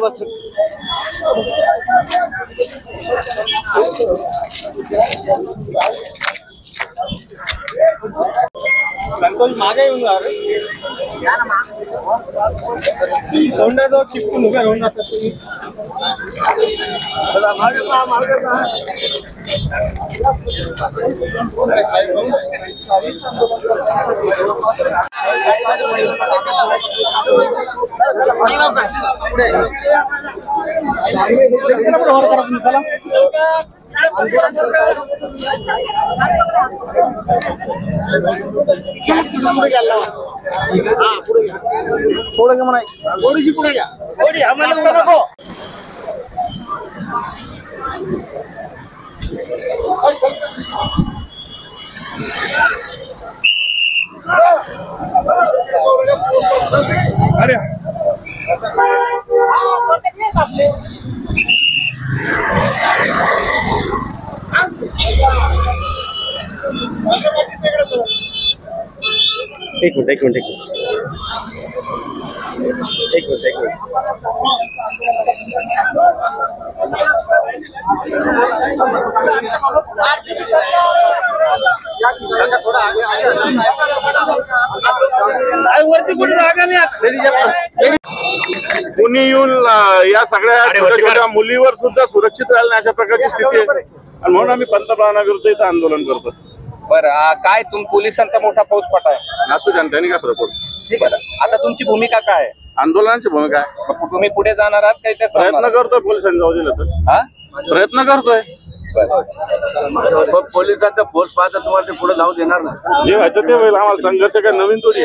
बस संतोष मागे येऊन जा रे सोंड्याजवळ चिपकून उभे राहून जातात तुम्ही पुढे म्हणा थोडीशी पुढे घ्या थोडी आम्हाला नको अरे एक मिनिट कुणी येऊन या सगळ्या छोट्या मुलीवर सुद्धा सुरक्षित राहिलं नाही अशा प्रकारची स्थिती आहे आणि म्हणून आम्ही पंतप्रधानाविरुद्ध इथं आंदोलन करतो. बरं काय पोलिसांचा मोठा फौजफाटा आहे असू द्या त्यांनी काय फरक पडतो. बरं आता तुमची भूमिका काय आहे? आंदोलनाची भूमिका आहे. तुम्ही पुढे जाणार आहात काही ते प्रयत्न करतोय पोलिसांनी जाऊ दिलं तर प्रयत्न करतोय. पोलिसांचा फोर्स पाहता तुम्हाला ते पुढे जाऊ देणार नाही. जे व्हायचं ते होईल. आम्हाला संघर्ष काय नवीन थोडी.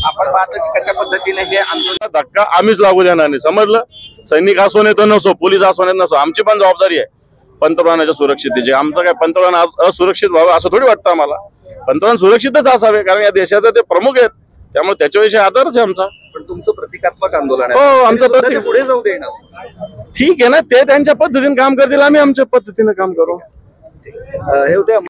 आपण पाहतो की कशा पद्धतीने हे आंदोलन धक्का आम्हीच लागू देणार नाही. समजलं. सैनिक असो नाही तर नसो, पोलीस असो नाही नसो, आमची पण जबाबदारी आहे पंतप्रधानाच्या सुरक्षितेची. आमचं काय पंतप्रधान असुरक्षित व्हावं असं थोडी वाटतं आम्हाला. पंतप्रधान सुरक्षितच असावे कारण या देशाचे ते प्रमुख आहेत. त्यामुळे त्याच्याविषयी आदरच आहे आमचा. पण तुमचं प्रतिकात्मक आंदोलन आहे. हो आमचं पुढे जाऊ देणार. ठीक आहे ना. ते त्यांच्या पद्धतीने काम करतील, आम्ही आमच्या पद्धतीने काम करू. हे होते